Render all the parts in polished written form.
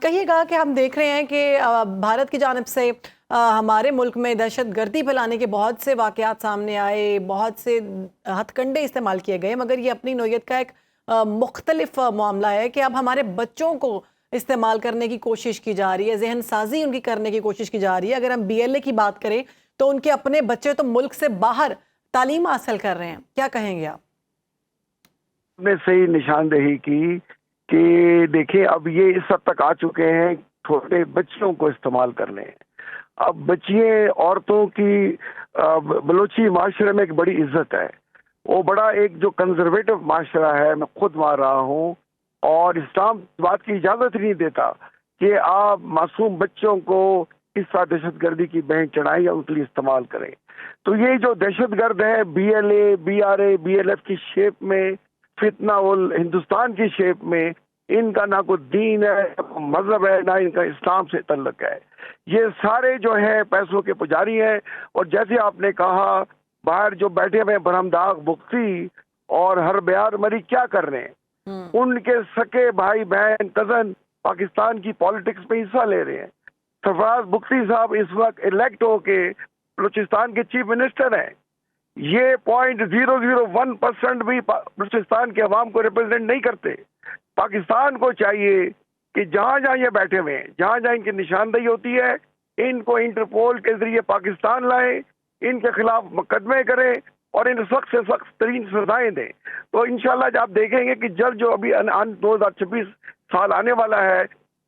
कहिएगा कि हम देख रहे हैं कि भारत की जानिब से हमारे मुल्क में दहशतगर्दी फैलाने के बहुत से वाक़यात सामने आए, बहुत से हथकंडे इस्तेमाल किए गए, मगर ये अपनी नौयत का एक मुख्तलिफ मामला है कि अब हमारे बच्चों को इस्तेमाल करने की कोशिश की जा रही है, जहन साजी उनकी करने की कोशिश की जा रही है। अगर हम BLA की बात करें तो उनके अपने बच्चे तो मुल्क से बाहर तालीम हासिल कर रहे हैं, क्या कहेंगे आप? ने सही निशानदेही की कि देखिए अब ये इस हद तक आ चुके हैं छोटे बच्चों को इस्तेमाल करने। अब बच्चियां औरतों की बलोची माशरे में एक बड़ी इज्जत है। वो बड़ा एक जो कंजर्वेटिव माशरा है, मैं खुद वहाँ रहा हूँ, और इस्लाम इस बात की इजाज़त ही नहीं देता कि आप मासूम बच्चों को इस तरह दहशतगर्दी की बहन चढ़ाएं या उनके लिए इस्तेमाल करें। तो ये जो दहशतगर्द है BLA, BRA, BLF की शेप में, फितना उल हिंदुस्तान की शेप में, इनका ना कोई दीन है, मजहब है, ना इनका इस्लाम से तल्लुक है। ये सारे जो है पैसों के पुजारी हैं। और जैसे आपने कहा, बाहर जो बैठे हुए बरहमदाग बुख्ती और हर बयार मरी क्या कर रहे हैं, उनके सके भाई बहन कजन पाकिस्तान की पॉलिटिक्स में हिस्सा ले रहे हैं। सरफराज बुख्ती साहब इस वक्त इलेक्ट होके बलूचिस्तान के चीफ मिनिस्टर हैं। ये 0.001% भी बलूचिस्तान के अवाम को रिप्रेजेंट नहीं करते। पाकिस्तान को चाहिए कि जहां जहां ये बैठे हुए हैं, जहां जहां इनकी निशानदेही होती है, इनको इंटरपोल के जरिए पाकिस्तान लाएं, इनके खिलाफ मुकदमे करें और इन सख्त से सख्त तरीन सजाएं दें। तो इंशाल्लाह आप देखेंगे कि जल्द जो अभी 2026 साल आने वाला है,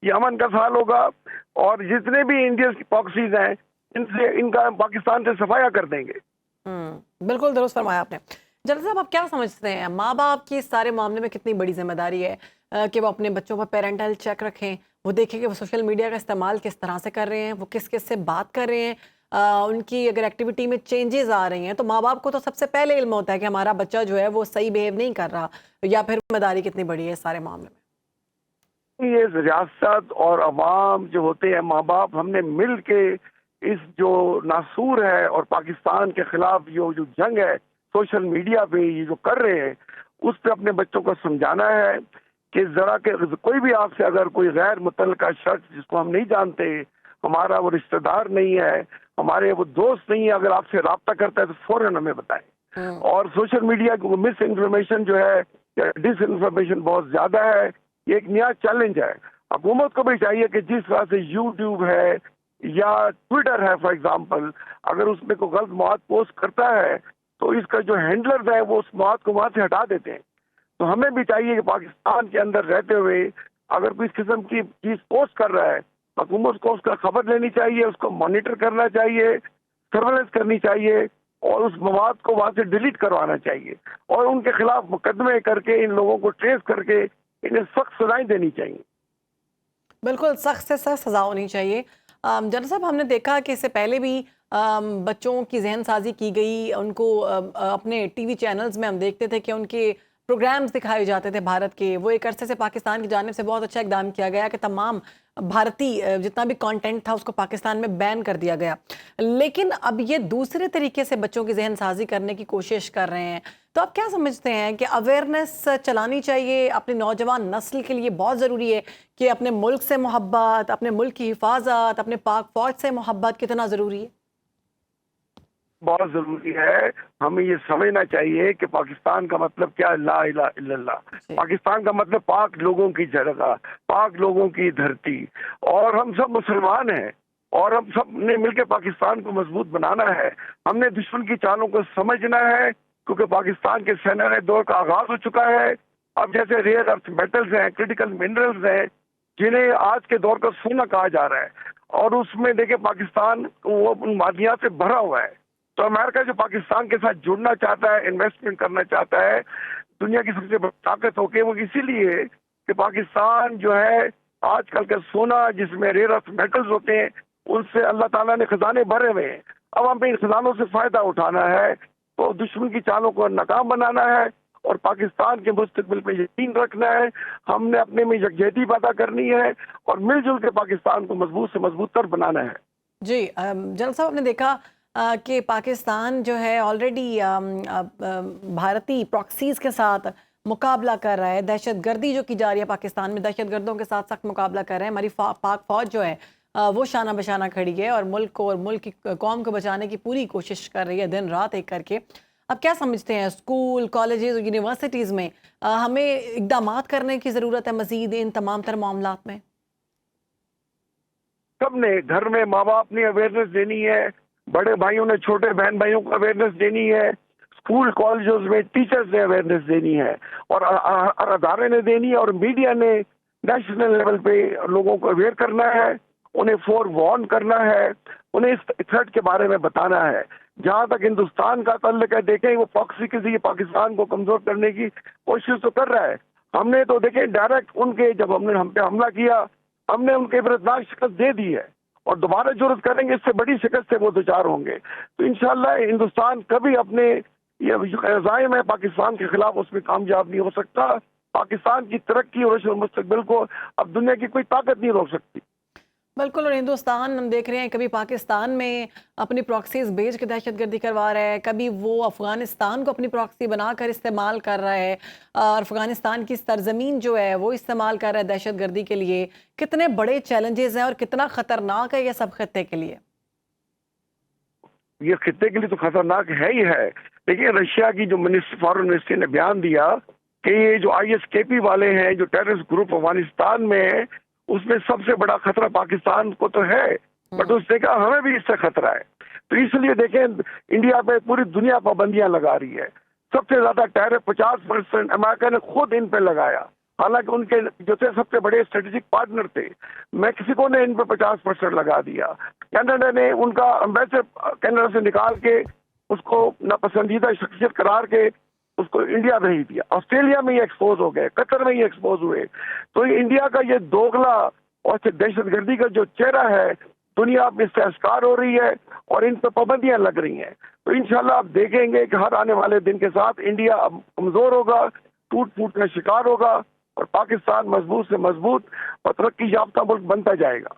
ये अमन का साल होगा, और जितने भी इंडियन की पॉक्सीज हैं, इनसे इनका पाकिस्तान से सफाया कर देंगे। बिल्कुल दुरुस्त फरमाया आपने। जनरल साहब, आप क्या समझते हैं माँ बाप की इस सारे मामले में कितनी बड़ी जिम्मेदारी है कि वो अपने बच्चों पर पेरेंटल चेक रखें, वो देखें कि वो सोशल मीडिया का इस्तेमाल किस तरह से कर रहे हैं, वो किस किस से बात कर रहे हैं, उनकी अगर एक्टिविटी में चेंजेस आ रही हैं तो माँ बाप को तो सबसे पहले इल्म होता है कि हमारा बच्चा जो है वो सही बिहेव नहीं कर रहा, या फिर जिम्मेदारी कितनी बड़ी है इस सारे मामले में? ये रियासत और अवाम जो होते हैं, माँ बाप, हमने मिल के इस जो नासूर है और पाकिस्तान के खिलाफ जो जंग है सोशल मीडिया पे ये जो कर रहे हैं, उस पर अपने बच्चों को समझाना है कि जरा के कोई भी आपसे अगर कोई गैर मुतल्लिका शख्स जिसको हम नहीं जानते, हमारा वो रिश्तेदार नहीं है, हमारे वो दोस्त नहीं है, अगर आपसे रब्ता करता है तो फौरन हमें बताएं। और सोशल मीडिया की मिस इन्फॉर्मेशन जो है, डिस इन्फॉर्मेशन बहुत ज्यादा है। ये एक नया चैलेंज है। हुकूमत को भी चाहिए कि जिस तरह से यूट्यूब है या ट्विटर है फॉर एग्जांपल, अगर उसमें कोई गलत मौत पोस्ट करता है तो इसका जो हैंडलर्स है वो उस मौत को वहां से हटा देते हैं। तो हमें भी चाहिए कि पाकिस्तान के अंदर रहते हुए अगर कोई इस किस्म की चीज पोस्ट कर रहा है, हुकूमत को उसका खबर लेनी चाहिए, उसको मॉनिटर करना चाहिए, सर्वेलेंस करनी चाहिए और उस मवाद को वहां से डिलीट करवाना चाहिए और उनके खिलाफ मुकदमे करके इन लोगों को ट्रेस करके इन्हें सख्त सजाएं देनी चाहिए। बिल्कुल सख्त से सख्त सजा होनी चाहिए। जनरल साहब, हमने देखा कि इससे पहले भी बच्चों की जहन साजी की गई, उनको अपने टीवी चैनल्स में हम देखते थे कि उनके प्रोग्राम्स दिखाए जाते थे भारत के। वो एक अरसे से पाकिस्तान की जानिब से बहुत अच्छा इकदाम किया गया कि तमाम भारतीय जितना भी कंटेंट था उसको पाकिस्तान में बैन कर दिया गया। लेकिन अब ये दूसरे तरीके से बच्चों की जहन साजी करने की कोशिश कर रहे हैं, तो आप क्या समझते हैं कि अवेयरनेस चलानी चाहिए अपनी नौजवान नस्ल के लिए? बहुत ज़रूरी है कि अपने मुल्क से मोहब्बत, अपने मुल्क की हिफाजत, अपने पाक फौज से मोहब्बत कितना ज़रूरी है? बहुत जरूरी है। हमें ये समझना चाहिए कि पाकिस्तान का मतलब क्या है, ला इलाहा इल्लल्लाह। पाकिस्तान का मतलब पाक लोगों की जगह, पाक लोगों की धरती, और हम सब मुसलमान हैं और हम सब ने मिलकर पाकिस्तान को मजबूत बनाना है। हमने दुश्मन की चालों को समझना है क्योंकि पाकिस्तान के सैन्य दौर का आगाज हो चुका है। अब जैसे रेयर अर्थ मेटल्स हैं, क्रिटिकल मिनरल्स हैं, जिन्हें आज के दौर का सोना कहा जा रहा है, और उसमें देखिए पाकिस्तान वो उन मादियात से भरा हुआ है। तो अमेरिका जो पाकिस्तान के साथ जुड़ना चाहता है, इन्वेस्टमेंट करना चाहता है, दुनिया की सबसे बड़ी ताकत होके, वो इसीलिए कि पाकिस्तान जो है आजकल का सोना जिसमें रेयर अर्थ मेटल्स होते हैं, उनसे अल्लाह ताला ने खजाने भरे हुए हैं। अब हमें इन खजानों से फायदा उठाना है, तो दुश्मन की चालों को नाकाम बनाना है और पाकिस्तान के मुस्तकबिल पे यकीन रखना है। हमने अपने में यकजहती पैदा करनी है और मिलजुल के पाकिस्तान को मजबूत से मजबूत तर बनाना है। जी, जनरल साहब, आपने देखा कि पाकिस्तान जो है ऑलरेडी भारतीय प्रॉक्सीज के साथ मुकाबला कर रहा है, दहशतगर्दी जो की जा रही है पाकिस्तान में, दहशतगर्दों के साथ सख्त मुकाबला कर रहे हैं, हमारी पाक फौज जो है वो शाना बशाना खड़ी है और मुल्क को और मुल्क की कौम को बचाने की पूरी कोशिश कर रही है दिन रात एक करके। अब क्या समझते हैं स्कूल, कॉलेजेस और यूनिवर्सिटीज़ में हमें इक़दामात करने की ज़रूरत है मज़ीद इन तमाम तर मामलात में? सबने घर में माँ बाप ने अवेयरनेस देनी है, बड़े भाइयों ने छोटे बहन भाइयों को अवेयरनेस देनी है, स्कूल कॉलेजों में टीचर्स ने अवेयरनेस देनी है और अदारे ने देनी है और मीडिया ने नेशनल लेवल पे लोगों को अवेयर करना है, उन्हें फोर वार्न करना है, उन्हें इस थ्रेट के बारे में बताना है। जहां तक हिंदुस्तान का ताल्लुक है, देखें वो प्रॉक्सी के जरिए पाकिस्तान को कमजोर करने की कोशिश तो कर रहा है। हमने तो देखें डायरेक्ट उनके जब हमने हम पे हमला किया, हमने उनके विरुद्ध शिकस्त दे दी है और दोबारा जरूरत करेंगे इससे बड़ी शिकस्त से वो दो चार होंगे। तो इंशाल्लाह हिंदुस्तान कभी अपने ये अज़ाइम है पाकिस्तान के खिलाफ उसमें कामयाब नहीं हो सकता। पाकिस्तान की तरक्की और मुस्तकबिल को अब दुनिया की कोई ताकत नहीं रोक सकती। बिल्कुल, और हिंदुस्तान हम देख रहे हैं कभी पाकिस्तान में अपनी प्रॉक्सीज भेज के दहशतगर्दी करवा रहा है, कभी वो अफ़गानिस्तान को अपनी प्रॉक्सी बनाकर इस्तेमाल कर रहा है और अफ़गानिस्तान की सरजमीन जो है वो इस्तेमाल कर रहा है दहशतगर्दी के लिए। कितने बड़े चैलेंजेस हैं और कितना ख़तरनाक है ये सब खत्ते के लिए? ये खित्ते के लिए तो खतरनाक है ही है। देखिए रशिया की जो फॉरेन मिनिस्ट्री ने बयान दिया कि ये जो ISKP वाले हैं, जो टेररिस्ट ग्रुप अफगानिस्तान में है, उसमें सबसे बड़ा खतरा पाकिस्तान को तो है, बट उसने कहा हमें भी इससे खतरा है। तो इसलिए देखें इंडिया पे पूरी दुनिया पाबंदियां लगा रही है। सबसे ज्यादा टैरिफ 50% अमेरिका ने खुद इन पे लगाया, हालांकि उनके जो थे सबसे बड़े स्ट्रेटेजिक पार्टनर थे। मैक्सिको ने इन पे 50% लगा दिया। कनाडा ने उनका एम्बेसडर कनाडा से निकाल के उसको नापसंदीदा शख्सियत करार के उसको इंडिया भेज दिया। ऑस्ट्रेलिया में ये एक्सपोज हो गए, कतर में ये एक्सपोज हुए। तो इंडिया का ये दोगला और दहशतगर्दी का जो चेहरा है दुनिया में इससे अस्कार हो रही है और इन पर पाबंदियां लग रही हैं। तो इंशाल्लाह आप देखेंगे कि हर आने वाले दिन के साथ इंडिया अब कमजोर होगा, टूट फूट का शिकार होगा और पाकिस्तान मजबूत से मजबूत और तरक्की याफ्ता मुल्क बनता जाएगा।